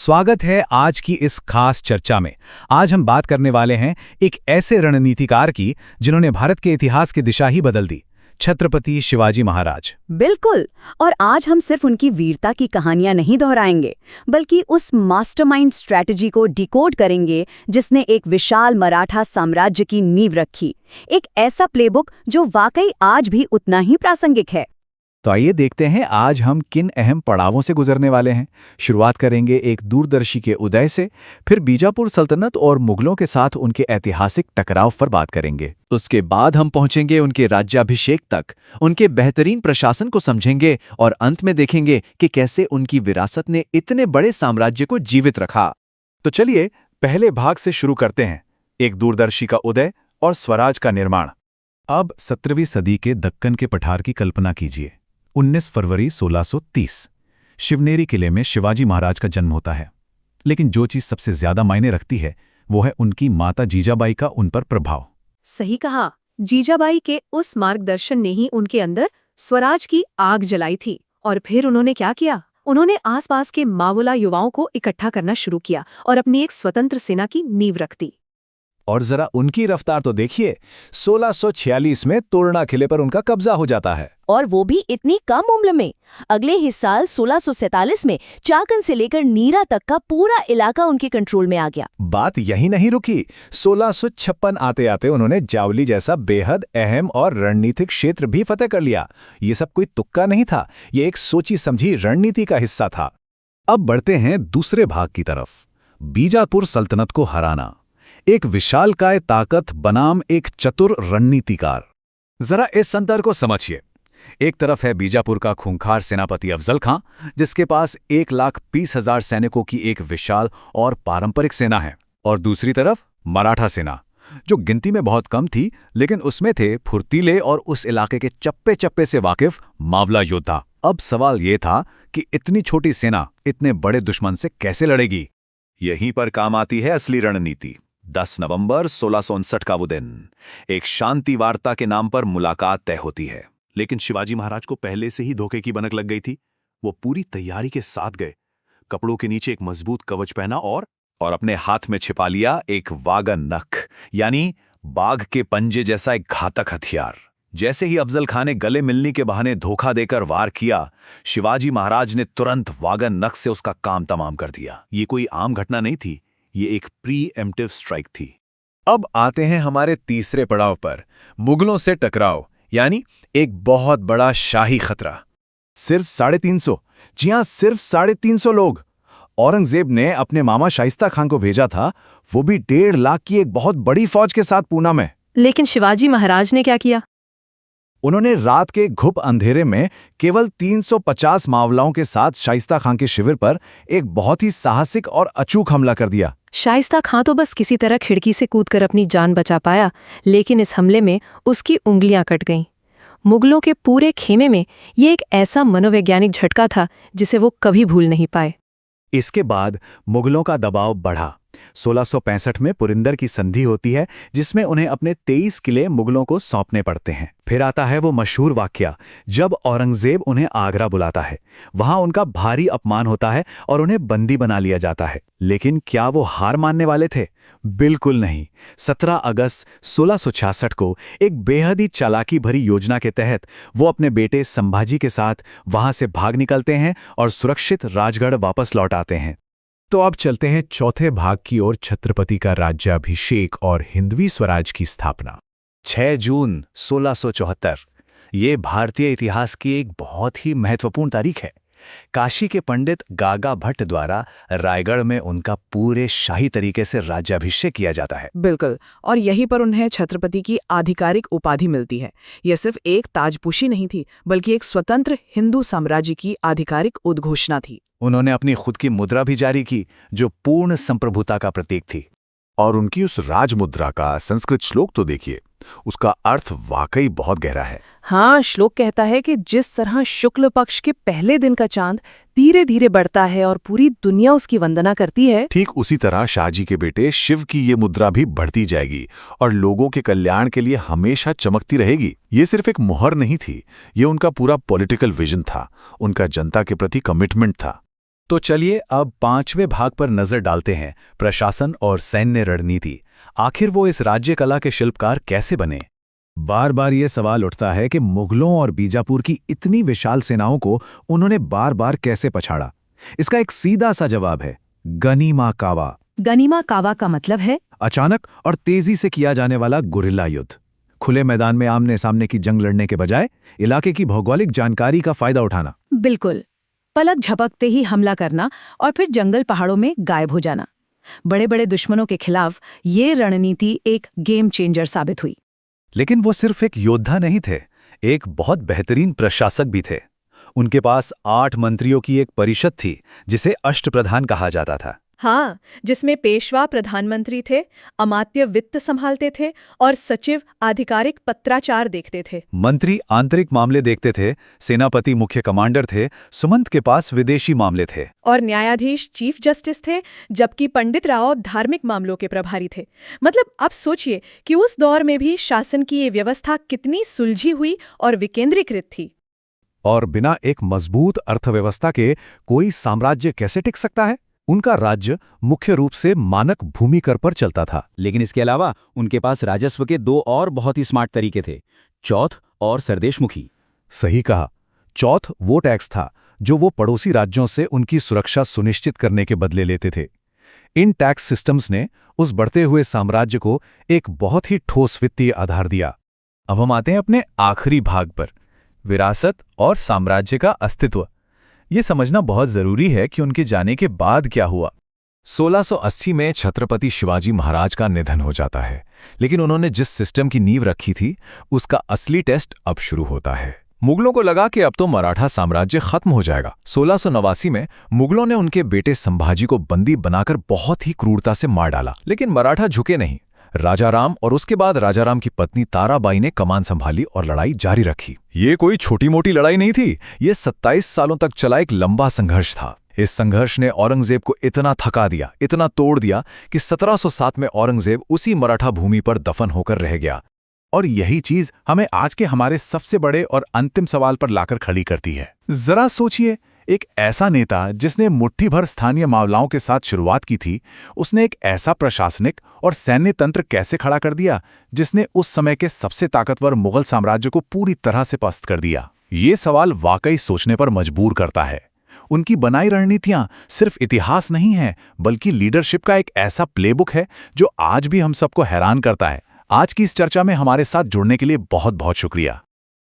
स्वागत है आज की इस खास चर्चा में। आज हम बात करने वाले हैं एक ऐसे रणनीतिकार की जिन्होंने भारत के इतिहास की दिशा ही बदल दी, छत्रपति शिवाजी महाराज। बिल्कुल। और आज हम सिर्फ उनकी वीरता की कहानियां नहीं दोहराएंगे, बल्कि उस मास्टरमाइंड स्ट्रैटेजी को डिकोड करेंगे जिसने एक विशाल मराठा साम्राज्य की नींव रखी। एक ऐसा प्लेबुक जो वाकई आज भी उतना ही प्रासंगिक है। तो आइए देखते हैं आज हम किन अहम पड़ावों से गुजरने वाले हैं। शुरुआत करेंगे एक दूरदर्शी के उदय से, फिर बीजापुर सल्तनत और मुगलों के साथ उनके ऐतिहासिक टकराव पर बात करेंगे। उसके बाद हम पहुंचेंगे उनके राज्याभिषेक तक, उनके बेहतरीन प्रशासन को समझेंगे और अंत में देखेंगे कि कैसे उनकी विरासत ने इतने बड़े साम्राज्य को जीवित रखा। तो चलिए पहले भाग से शुरू करते हैं, एक दूरदर्शी का उदय और स्वराज का निर्माण। अब 17वीं सदी के दक्कन के पठार की कल्पना कीजिए। 19 फरवरी 1630 शिवनेरी किले में शिवाजी महाराज का जन्म होता है। लेकिन जो चीज सबसे ज्यादा मायने रखती है वो है उनकी माता जीजाबाई का उन पर प्रभाव। सही कहा। जीजाबाई के उस मार्गदर्शन ने ही उनके अंदर स्वराज की आग जलाई थी। और फिर उन्होंने क्या किया? उन्होंने आसपास के मावला युवाओं को इकट्ठा करना शुरू किया और अपनी एक स्वतंत्र सेना की नींव रख दी। और जरा उनकी रफ्तार तो देखिए, 1646 में तोरणा किले पर उनका कब्जा हो जाता है। और वो भी इतनी कम उम्र में। अगले ही साल 1647 में चाकन से लेकर नीरा तक का पूरा इलाका उनके कंट्रोल में आ गया। बात यही नहीं रुकी। 1656 आते आते उन्होंने जावली जैसा बेहद अहम और रणनीतिक क्षेत्र भी फतेह कर लिया। ये सब कोई तुक्का नहीं था, ये एक सोची समझी रणनीति का हिस्सा था। अब बढ़ते हैं दूसरे भाग की तरफ, बीजापुर सल्तनत को हराना। एक विशालकाय ताकत बनाम एक चतुर रणनीतिकार। जरा इस संतर को समझिए। एक तरफ है बीजापुर का खूंखार सेनापति अफजल खां, जिसके पास 1,20,000 सैनिकों की एक विशाल और पारंपरिक सेना है, और दूसरी तरफ मराठा सेना, जो गिनती में बहुत कम थी, लेकिन उसमें थे फुर्तीले और उस इलाके के चप्पे चप्पे से वाकिफ मावला योद्धा। अब सवाल यह था कि इतनी छोटी सेना इतने बड़े दुश्मन से कैसे लड़ेगी। यहीं पर काम आती है असली रणनीति। 10 नवंबर 1659 का वो दिन, एक शांति वार्ता के नाम पर मुलाकात तय होती है। लेकिन शिवाजी महाराज को पहले से ही धोखे की भनक लग गई थी। वो पूरी तैयारी के साथ गए, कपड़ों के नीचे एक मजबूत कवच पहना और अपने हाथ में छिपा लिया एक वागन नख, यानी बाघ के पंजे जैसा एक घातक हथियार। जैसे ही अफजल खां ने गले मिलने के बहाने धोखा देकर वार किया, शिवाजी महाराज ने तुरंत वागन नख से उसका काम तमाम कर दिया। ये कोई आम घटना नहीं थी, ये एक प्री-एम्प्टिव स्ट्राइक थी। अब आते हैं हमारे तीसरे पड़ाव पर, मुगलों से टकराव, यानी एक बहुत बड़ा शाही खतरा। सिर्फ 350, जी हां, सिर्फ 350 लोग। औरंगजेब ने अपने मामा शाइस्ता खान को भेजा था, वो भी 1.5 लाख की एक बहुत बड़ी फौज के साथ पूना में। लेकिन शिवाजी महाराज ने क्या किया? उन्होंने रात के घुप अंधेरे में केवल 350 मावलाओं के साथ शाइस्ता खान के शिविर पर एक बहुत ही साहसिक और अचूक हमला कर दिया। शाइस्ता खां तो बस किसी तरह खिड़की से कूदकर अपनी जान बचा पाया, लेकिन इस हमले में उसकी उंगलियां कट गईं। मुगलों के पूरे खेमे में ये एक ऐसा मनोवैज्ञानिक झटका था जिसे वो कभी भूल नहीं पाए। इसके बाद मुगलों का दबाव बढ़ा। 1665 में पुरिंदर की संधि होती है, जिसमें उन्हें अपने 23 किले मुगलों को सौंपने पड़ते हैं। फिर आता है वो मशहूर वाकया जब औरंगजेब उन्हें आगरा बुलाता है। वहां उनका भारी अपमान होता है और उन्हें बंदी बना लिया जाता है। लेकिन क्या वो हार मानने वाले थे? बिल्कुल नहीं। 17 अगस्त 1666 को एक बेहद ही चालाकी भरी योजना के तहत वो अपने बेटे संभाजी के साथ वहां से भाग निकलते हैं और सुरक्षित राजगढ़ वापस लौट आते हैं। तो अब चलते हैं चौथे भाग की ओर, छत्रपति का राज्याभिषेक और हिंदवी स्वराज की स्थापना। 6 जून 1674, ये भारतीय इतिहास की एक बहुत ही महत्वपूर्ण तारीख है। काशी के पंडित गागा भट्ट द्वारा रायगढ़ में उनका पूरे शाही तरीके से राज्याभिषेक किया जाता है। बिल्कुल, और यहीं पर उन्हें छत्रपति की आधिकारिक उपाधि मिलती है। यह सिर्फ एक ताजपोशी नहीं थी, बल्कि एक स्वतंत्र हिंदू साम्राज्य की आधिकारिक उद्घोषणा थी। उन्होंने अपनी खुद की मुद्रा भी जारी की, जो पूर्ण संप्रभुता का प्रतीक थी। और उनकी उस राजमुद्रा का संस्कृत श्लोक तो देखिए, उसका अर्थ वाकई बहुत गहरा है। हाँ, श्लोक कहता है कि जिस तरह शुक्ल पक्ष के पहले दिन का चांद धीरे धीरे बढ़ता है और पूरी दुनिया उसकी वंदना करती है, ठीक उसी तरह शाहजी के बेटे शिव की ये मुद्रा भी बढ़ती जाएगी और लोगों के कल्याण के लिए हमेशा चमकती रहेगी। ये सिर्फ एक मुहर नहीं थी, ये उनका पूरा पॉलिटिकल विजन था, उनका जनता के प्रति कमिटमेंट था। तो चलिए अब 5वें भाग पर नजर डालते हैं, प्रशासन और सैन्य रणनीति। आखिर वो इस राज्य कला के शिल्पकार कैसे बने? बार बार ये सवाल उठता है कि मुगलों और बीजापुर की इतनी विशाल सेनाओं को उन्होंने बार बार कैसे पछाड़ा। इसका एक सीधा सा जवाब है, गनीमा कावा। गनीमा कावा का मतलब है अचानक और तेजी से किया जाने वाला गुरिल्ला युद्ध। खुले मैदान में आमने सामने की जंग लड़ने के बजाय इलाके की भौगोलिक जानकारी का फायदा उठाना। बिल्कुल, पलक झपकते ही हमला करना और फिर जंगल पहाड़ों में गायब हो जाना। बड़े बड़े दुश्मनों के खिलाफ ये रणनीति एक गेम चेंजर साबित हुई। लेकिन वो सिर्फ एक योद्धा नहीं थे, एक बहुत बेहतरीन प्रशासक भी थे। उनके पास 8 मंत्रियों की एक परिषद थी जिसे अष्टप्रधान कहा जाता था। हाँ, जिसमें पेशवा प्रधानमंत्री थे, अमात्य वित्त संभालते थे और सचिव आधिकारिक पत्राचार देखते थे। मंत्री आंतरिक मामले देखते थे, सेनापति मुख्य कमांडर थे, सुमंत के पास विदेशी मामले थे और न्यायाधीश चीफ जस्टिस थे, जबकि पंडित राव धार्मिक मामलों के प्रभारी थे। मतलब आप सोचिए कि उस दौर में भी शासन की ये व्यवस्था कितनी सुलझी हुई और विकेंद्रीकृत थी। और बिना एक मजबूत अर्थव्यवस्था के कोई साम्राज्य कैसे टिक सकता है? उनका राज्य मुख्य रूप से मानक भूमि कर पर चलता था। लेकिन इसके अलावा उनके पास राजस्व के 2 और बहुत ही स्मार्ट तरीके थे, चौथ और सरदेशमुखी। सही कहा, चौथ वो टैक्स था जो वो पड़ोसी राज्यों से उनकी सुरक्षा सुनिश्चित करने के बदले लेते थे। इन टैक्स सिस्टम्स ने उस बढ़ते हुए साम्राज्य को एक बहुत ही ठोस वित्तीय आधार दिया। अब हम आते हैं अपने आखिरी भाग पर, विरासत और साम्राज्य का अस्तित्व। ये समझना बहुत जरूरी है कि उनके जाने के बाद क्या हुआ। 1680 में छत्रपति शिवाजी महाराज का निधन हो जाता है, लेकिन उन्होंने जिस सिस्टम की नींव रखी थी उसका असली टेस्ट अब शुरू होता है। मुगलों को लगा कि अब तो मराठा साम्राज्य खत्म हो जाएगा। 1689 में मुगलों ने उनके बेटे संभाजी को बंदी बनाकर बहुत ही क्रूरता से मार डाला, लेकिन मराठा झुके नहीं। राजाराम और उसके बाद राजाराम की पत्नी ताराबाई ने कमान संभाली और लड़ाई जारी रखी। ये कोई छोटी मोटी लड़ाई नहीं थी, ये 27 सालों तक चला एक लंबा संघर्ष था। इस संघर्ष ने औरंगजेब को इतना थका दिया, इतना तोड़ दिया कि 1707 में औरंगजेब उसी मराठा भूमि पर दफन होकर रह गया। और यही चीज हमें आज के हमारे सबसे बड़े और अंतिम सवाल पर लाकर खड़ी करती है। जरा सोचिए, एक ऐसा नेता जिसने मुट्ठी भर स्थानीय मामलों के साथ शुरुआत की थी, उसने एक ऐसा प्रशासनिक और सैन्य तंत्र कैसे खड़ा कर दिया जिसने उस समय के सबसे ताकतवर मुगल साम्राज्य को पूरी तरह से पस्त कर दिया। ये सवाल वाकई सोचने पर मजबूर करता है। उनकी बनाई रणनीतियां सिर्फ इतिहास नहीं हैं, बल्कि लीडरशिप का एक ऐसा प्लेबुक है जो आज भी हम सबको हैरान करता है। आज की इस चर्चा में हमारे साथ जुड़ने के लिए बहुत बहुत शुक्रिया।